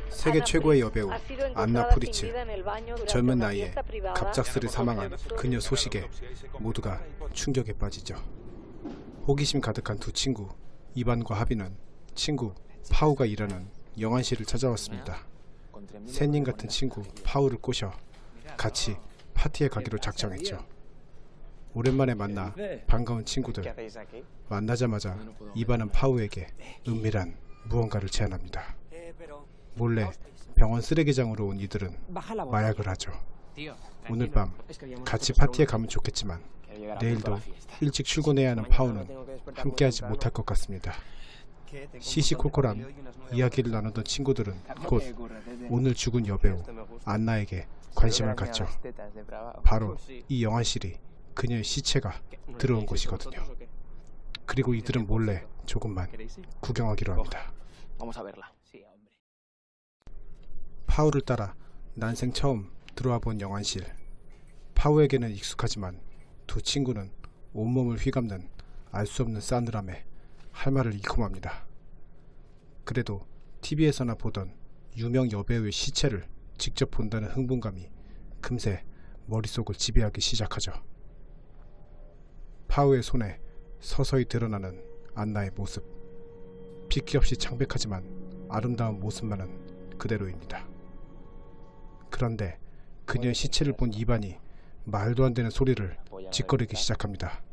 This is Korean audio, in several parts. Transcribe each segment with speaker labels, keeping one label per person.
Speaker 1: 세계 최고의 여배우 안나 프리츠. 젊은 나이에 갑작스레 사망한 그녀 소식에 모두가 충격에 빠지죠. 호기심 가득한 두 친구 이반과 하비는 친구 파우가 일하는 영안실을 찾아왔습니다. 샌님 같은 친구 파우를 꼬셔 같이 파티에 가기로 작정했죠. 오랜만에 만나 반가운 친구들. 만나자마자 이반은 파우에게 은밀한 무언가를 제안합니다. 몰래 병원 쓰레기장으로 온 이들은 마약을 하죠. 오늘 밤 같이 파티에 가면 좋겠지만 내일도 일찍 출근해야 하는 파우는 함께하지 못할 것 같습니다. 시시콜콜한 이야기를 나누던 친구들은 곧 오늘 죽은 여배우 안나에게 관심을 갖죠. 바로 이 영안실이 그녀의 시체가 들어온 곳이거든요. 그리고 이들은 몰래 조금만 구경하기로 합니다. 파우를 따라 난생 처음 들어와 본 영안실. 파우에게는 익숙하지만 두 친구는 온몸을 휘감는 알 수 없는 싸늘함에 할 말을 잃고 맙니다. 그래도 TV에서나 보던 유명 여배우의 시체를 직접 본다는 흥분감이 금세 머릿속을 지배하기 시작하죠. 파우의 손에 서서히 드러나는 안나의 모습. 핏기 없이 창백하지만 아름다운 모습만은 그대로입니다. 그런데 그녀의 시체를 본 이반이 말도 안 되는 소리를 짓거리기 시작합니다.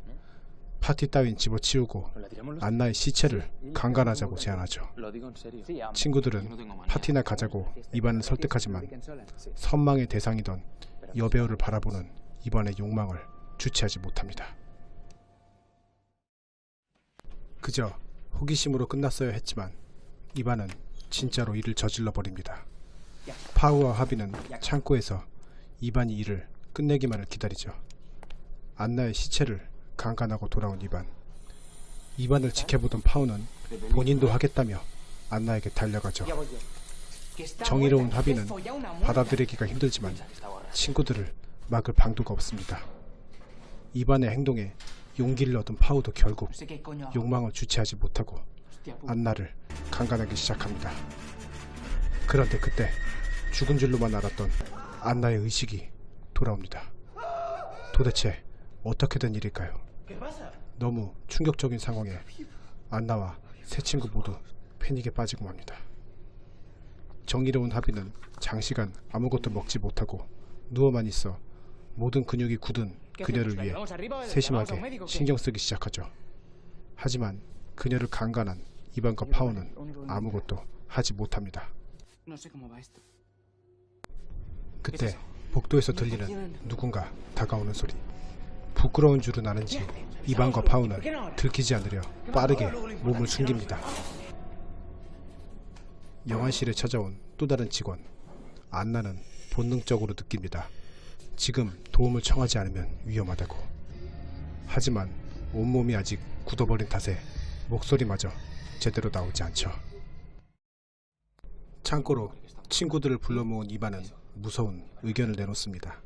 Speaker 1: 파티 따윈 집어치우고 안나의 시체를 강간하자고 제안하죠. 친구들은 파티나 가자고 이반을 설득하지만 선망의 대상이던 여배우를 바라보는 이반의 욕망을 주체하지 못합니다. 그저 호기심으로 끝났어야 했지만 이반은 진짜로 일을 저질러 버립니다. 파우와 하비는 창고에서 이반이 일을 끝내기만을 기다리죠. 안나의 시체를 강간하고 돌아온 이반을 지켜보던 파우는 본인도 하겠다며 안나에게 달려가죠. 정의로운 하비는 받아들이기가 힘들지만 친구들을 막을 방도가 없습니다. 이반의 행동에 용기를 얻은 파우도 결국 욕망을 주체하지 못하고 안나를 강간하기 시작합니다. 그런데 그때 죽은 줄로만 알았던 안나의 의식이 돌아옵니다. 도대체 어떻게 된 일일까요? 너무 충격적인 상황에 안나와 세 친구 모두 패닉에 빠지고 맙니다. 정의로운 하비는 장시간 아무것도 먹지 못하고 누워만 있어 모든 근육이 굳은 그녀를 위해 세심하게 신경 쓰기 시작하죠. 하지만 그녀를 강간한 이반과 파우는 아무것도 하지 못합니다. 그때 복도에서 들리는 누군가 다가오는 소리. 부끄러운 줄은 아는지 이반과 파우는 들키지 않으려 빠르게 몸을 숨깁니다. 영안실에 찾아온 또 다른 직원 안나는 본능적으로 느낍니다. 지금 도움을 청하지 않으면 위험하다고. 하지만 온몸이 아직 굳어버린 탓에 목소리마저 제대로 나오지 않죠. 창고로 친구들을 불러 모은 이반은 무서운 의견을 내놓습니다.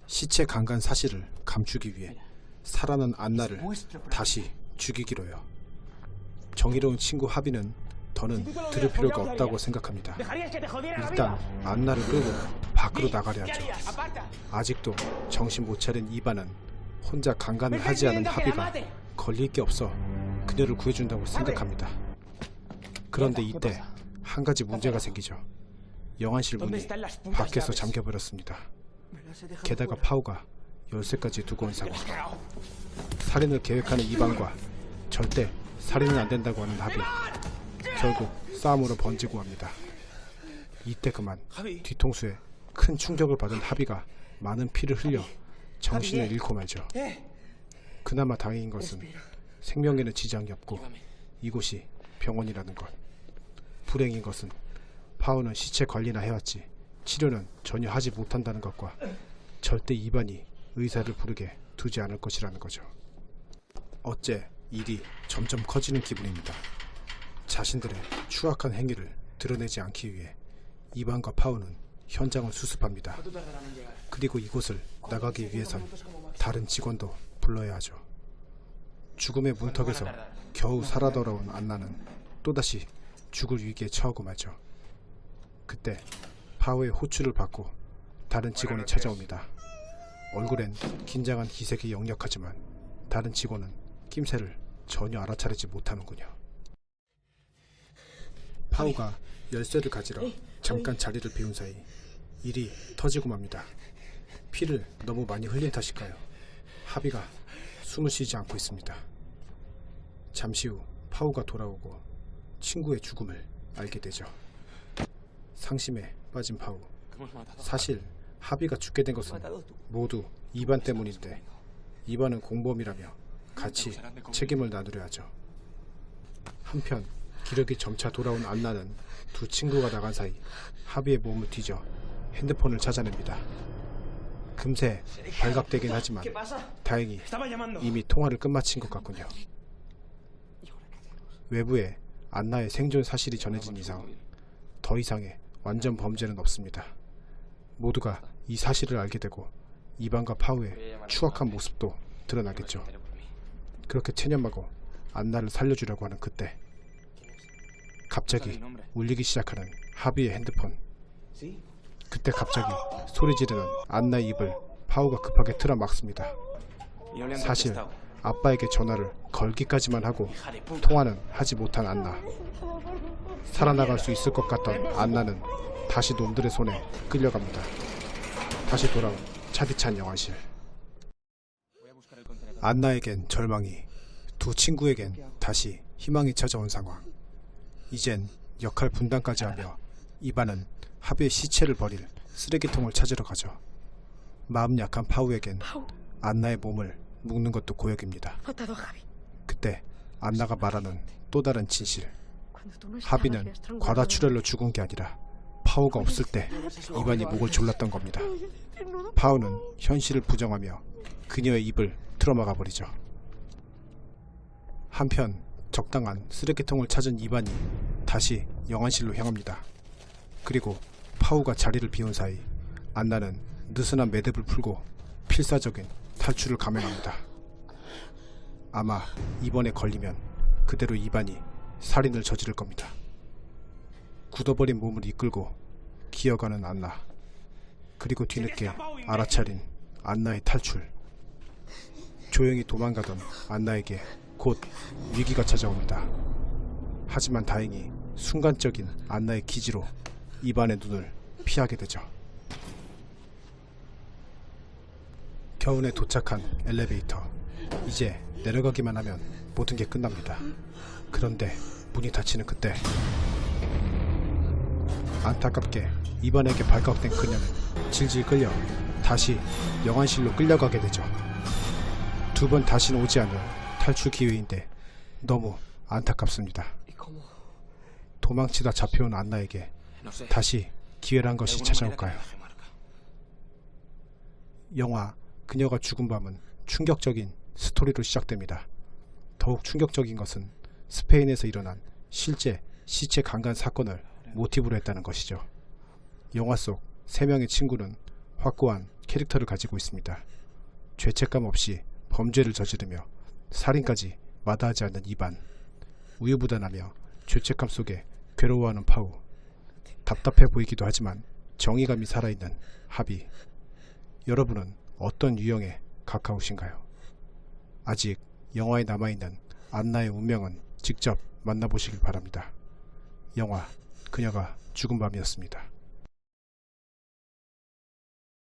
Speaker 1: 시체 강간 사실을 감추기 위해 살아난 안나를 다시 죽이기로요. 정의로운 친구 하비는 더는 들을 필요가 없다고 생각합니다. 일단 안나를 끌고 밖으로 나가려 하죠. 아직도 정신 못 차린 이반은 혼자 강간을 하지 않은 하비가 걸릴 게 없어 그녀를 구해준다고 생각합니다. 그런데 이때 한 가지 문제가 생기죠. 영안실 문이 밖에서 잠겨버렸습니다. 게다가 파우가 열쇠까지 두고 온 상황. 살인을 계획하는 이반과 절대 살인은 안 된다고 하는 하비. 결국 싸움으로 번지고 맙니다. 이때 그만 뒤통수에 큰 충격을 받은 하비가 많은 피를 흘려 정신을 잃고 말죠. 그나마 다행인 것은 생명에는 지장이 없고 이곳이 병원이라는 것. 불행인 것은 파우는 시체 관리나 해왔지 치료는 전혀 하지 못한다는 것과 절대 이반이 의사를 부르게 두지 않을 것이라는 거죠. 어째 일이 점점 커지는 기분입니다. 자신들의 추악한 행위를 드러내지 않기 위해 이반과 파우는 현장을 수습합니다. 그리고 이곳을 나가기 위해선 다른 직원도 불러야 하죠. 죽음의 문턱에서 겨우 살아 돌아온 안나는 또다시 죽을 위기에 처하고 말죠. 그때 파우의 호출을 받고 다른 직원이 찾아옵니다. 얼굴엔 긴장한 기색이 역력하지만 다른 직원은 낌새를 전혀 알아차리지 못하는군요. 파우가 열쇠를 가지러 잠깐 자리를 비운 사이 일이 터지고 맙니다. 피를 너무 많이 흘린 탓일까요? 하비가 숨을 쉬지 않고 있습니다. 잠시 후 파우가 돌아오고 친구의 죽음을 알게 되죠. 상심에 빠진 파우. 사실 하비가 죽게 된 것은 모두 이반 때문인데 이반은 공범이라며 같이 책임을 나누려 하죠. 한편 기력이 점차 돌아온 안나는 두 친구가 나간 사이 하비의 몸을 뒤져 핸드폰을 찾아냅니다. 금세 발각되긴 하지만 다행히 이미 통화를 끝마친 것 같군요. 외부에 안나의 생존 사실이 전해진 이상 더 이상의 완전 범죄는 없습니다. 모두가 이 사실을 알게 되고 이반과 파우의 추악한 모습도 드러나겠죠. 그렇게 체념하고 안나를 살려주려고 하는 그때 갑자기 울리기 시작하는 하비의 핸드폰. 그때 갑자기 소리 지르는 안나의 입을 파우가 급하게 틀어 막습니다. 사실 아빠에게 전화를 걸기까지만 하고 통화는 하지 못한 안나. 살아나갈 수 있을 것 같던 안나는 다시 놈들의 손에 끌려갑니다. 다시 돌아온 차디찬 영화실. 안나에겐 절망이, 두 친구에겐 다시 희망이 찾아온 상황. 이젠 역할 분담까지 하며 이반은 하비의 시체를 버릴 쓰레기통을 찾으러 가죠. 마음 약한 파우에겐 안나의 몸을 묶는 것도 고역입니다. 그때 안나가 말하는 또 다른 진실. 하비는 과다출혈로 죽은 게 아니라 파우가 없을 때 이반이 목을 졸랐던 겁니다. 파우는 현실을 부정하며 그녀의 입을 틀어막아 버리죠. 한편 적당한 쓰레기통을 찾은 이반이 다시 영안실로 향합니다. 그리고 파우가 자리를 비운 사이 안나는 느슨한 매듭을 풀고 필사적인 탈출을 감행합니다. 아마 이번에 걸리면 그대로 이반이 살인을 저지를 겁니다. 굳어버린 몸을 이끌고 기어가는 안나. 그리고 뒤늦게 알아차린 안나의 탈출. 조용히 도망가던 안나에게 곧 위기가 찾아옵니다. 하지만 다행히 순간적인 안나의 기지로 이반의 눈을 피하게 되죠. 겨우내 도착한 엘리베이터. 이제 내려가기만 하면 모든 게 끝납니다. 그런데 문이 닫히는 그때 안타깝게 이반에게 발각된 그녀는 질질 끌려 다시 영안실로 끌려가게 되죠. 두 번 다시는 오지 않을 탈출 기회인데 너무 안타깝습니다. 도망치다 잡혀온 안나에게 다시 기회란 것이 찾아올까요? 영화 그녀가 죽은 밤은 충격적인 스토리로 시작됩니다. 더욱 충격적인 것은 스페인에서 일어난 실제 시체 강간 사건을 모티브로 했다는 것이죠. 영화 속 3명의 친구는 확고한 캐릭터를 가지고 있습니다. 죄책감 없이 범죄를 저지르며 살인까지 마다하지 않는 이반, 우유부단하며 죄책감 속에 괴로워하는 파우, 답답해 보이기도 하지만 정의감이 살아있는 하비. 여러분은 어떤 유형에 가까우신가요? 아직 영화에 남아있는 안나의 운명은 직접 만나보시길 바랍니다. 영화 그녀가 죽은 밤이었습니다.